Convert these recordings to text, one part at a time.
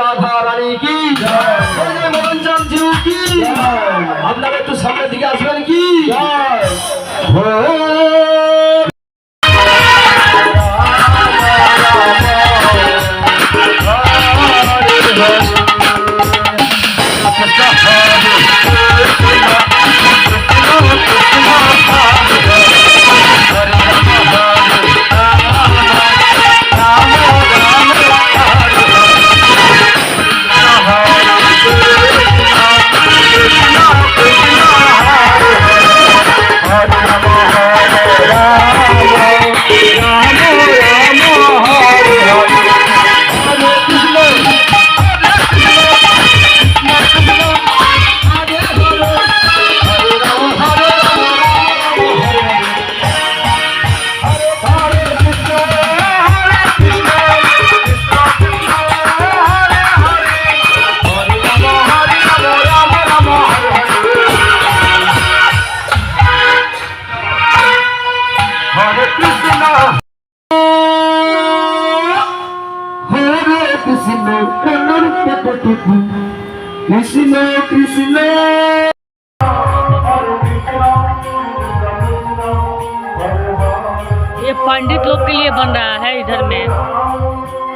রাধা রানী কি মনোরঞ্জন জি কি আপনারা একটু সামনের দিকে আসবেন কি कृष्ण कृष्ण ये पंडित लोग के लिए बन रहा है इधर में।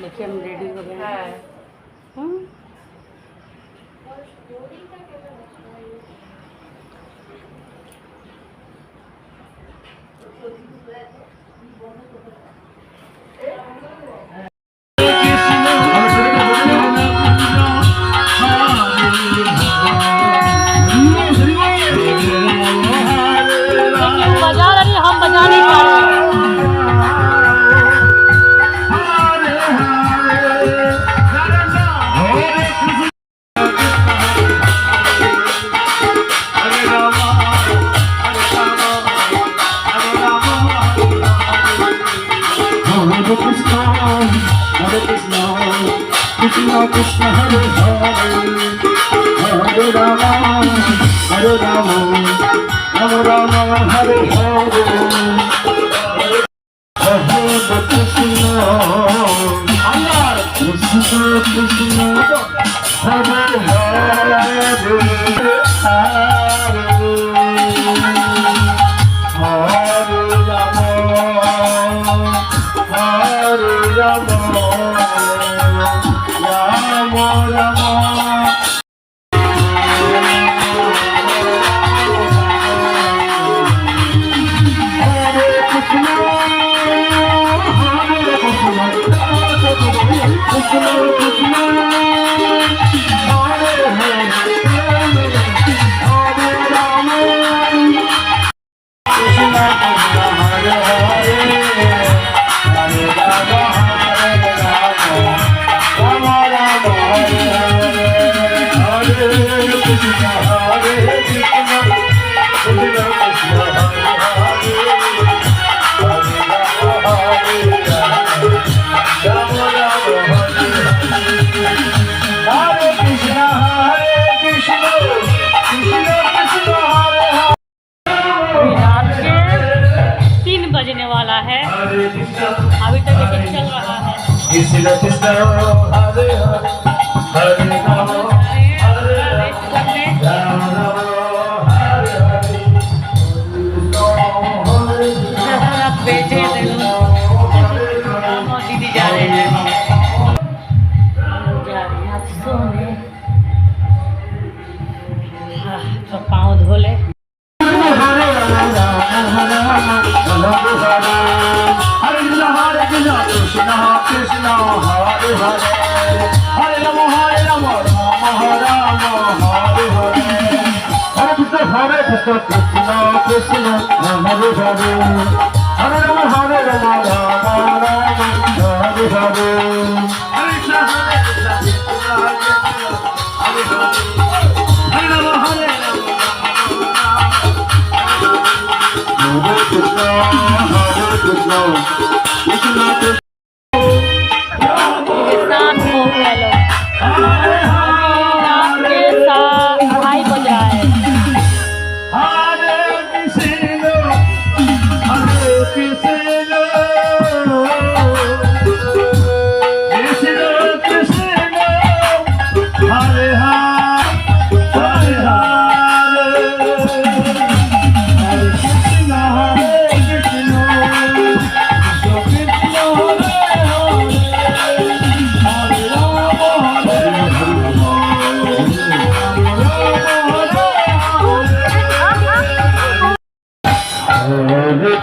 देखिए हम रेडी हो गए हैं। बजा रही हम बजा नहीं पा रहे। Krishna Krishna Hare Hare Hare Rama Hare Rama Rama Rama Hare Hare Hare Krishna Krishna Krishna Hare Hare Hare बेटे दीदी जा रहे हैं, जा रहे हैं सोने। तो पाँव धो ले। Hare Krishna Krishna Hare Hare Hare Rama Hare Rama Rama Rama Hare Hare Hare Krishna Krishna Hare Hare Hare Rama Hare Rama Hare Krishna Krishna Krishna साथ हो गया लो। आपके साथ भाई बज रहा है। Hare Krishna Krishna Krishna Hare Hare Hare Hare Hare Krishna Krishna Krishna Hare Rama Hare Rama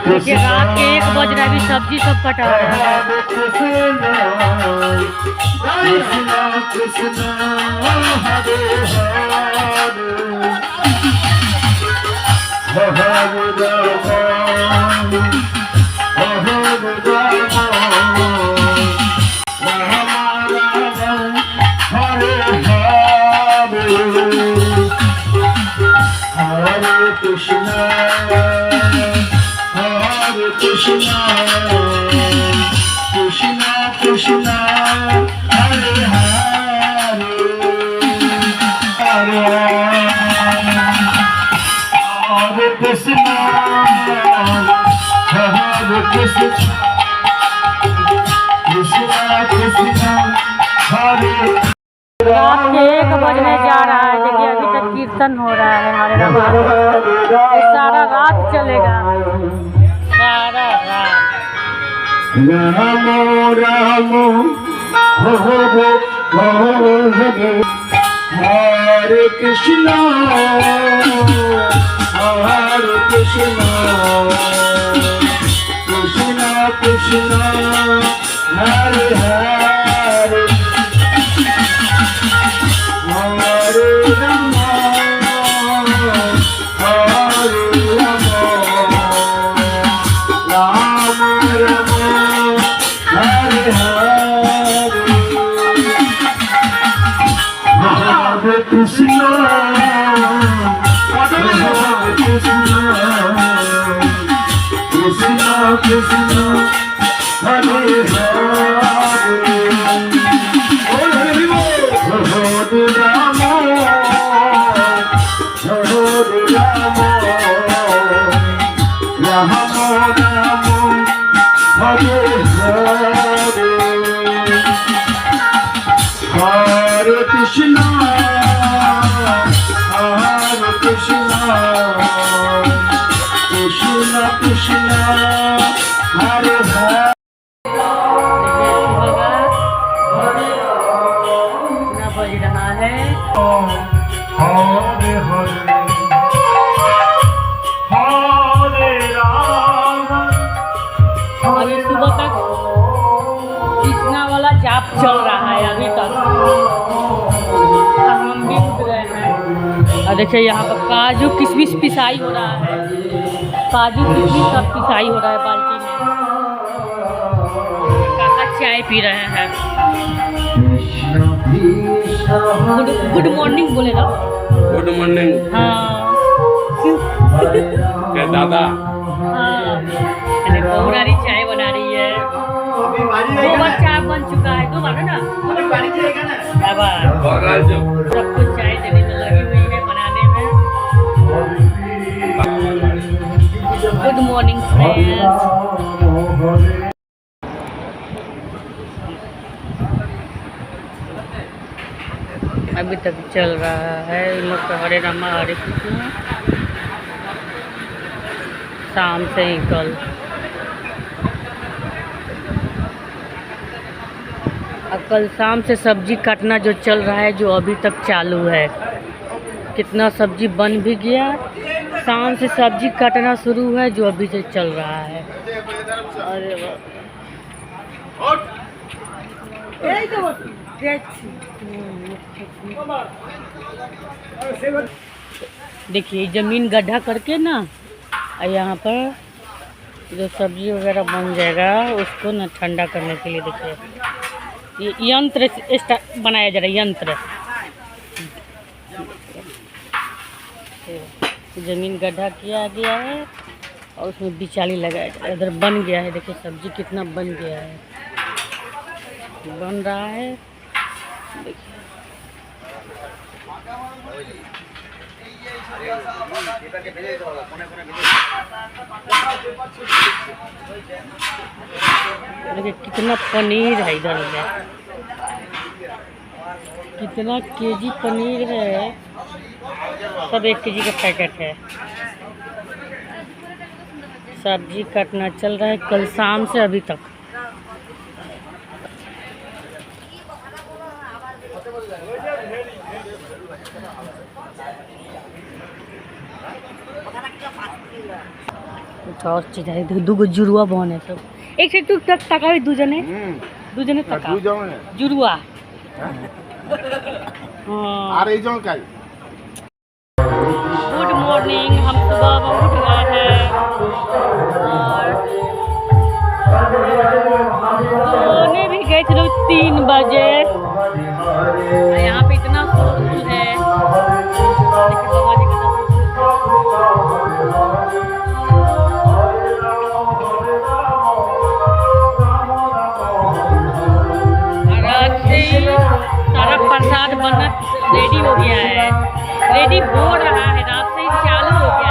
देखिए रात के 1 बज रहा है, अभी सब्जी सब कटा रहा है। Krishna Krishna Hare Hare Hare Krishna Krishna Krishna Krishna Hare Hare Hare Hare Krishna Hare Krishna Krishna Krishna Hare रात के 1 बजने जा रहा है। देखिए अभी तक कीर्तन हो रहा है हरे राम। ये सारा रात चलेगा, सारा रात। Ramo Ramo Hare Hare Hare Krishna Hare Krishna Krishna Krishna Hare Hare Hare Rama Hare Rama Rama Rama Hare Hare Hare Krishna Hare Krishna Krishna Krishna Hare Hare Hare Rama Hare Rama Rama Rama Hare Hare Hare Krishna Hare Krishna Krishna Krishna Hare Hare ना बज रहा है। Hare Hare Hare Rama अभी सुबह तक कृष्णा वाला जाप चल रहा है अभी तक। हम भी उठ गए हैं और देखिए यहाँ पर काजू किशमिश पिसाई हो रहा है। काजू किशमिश सब पिसाई हो रहा है बाल्टी में। काका चाय पी रहे हैं। गुड मॉर्निंग बोले ना। गुड मॉर्निंग हाँ क्या दादा। हाँ अरे बहुरानी चाय बना रही है। 2 बार चाय बन चुका है, 2 बार है ना। क्या बात। सबको चाय देने में लगी हुई है बनाने में। Good morning friends. अभी तक चल रहा है। इन लोग का हरे रामा हरे कृष्णा शाम से ही कल। अब कल शाम से सब्जी काटना जो चल रहा है, जो अभी तक चालू है। कितना सब्जी बन भी गया। शाम से सब्जी काटना शुरू है, जो अभी से चल रहा है। अरे देखिए जमीन गड्ढा करके ना, यहाँ पर जो सब्जी वगैरह बन जाएगा उसको ना ठंडा करने के लिए देखिए ये यंत्र बनाया जा रहा है। यंत्र जमीन गड्ढा किया गया है और उसमें बिचाली लगाया जा रहा है। इधर बन गया है, देखिए सब्जी कितना बन गया है, बन रहा है। देखिए कितना पनीर है इधर में, कितना केजी पनीर है। सब 1 केजी का पैकेट है। सब्जी काटना चल रहा है कल शाम से अभी तक। और चीज है, दूगो जुरुआ बन है सब। एक से तू तक तका भी दू जने तका जुरुआ। अरे जो का गुड मॉर्निंग। हम सुबह उठ गए हैं और सोने भी गए थे लोग 3 बजे। यहाँ पे इतना शोर है। सारा प्रसाद बनना रेडी हो गया है, रेडी हो रहा है, रात से ही चालू हो गया।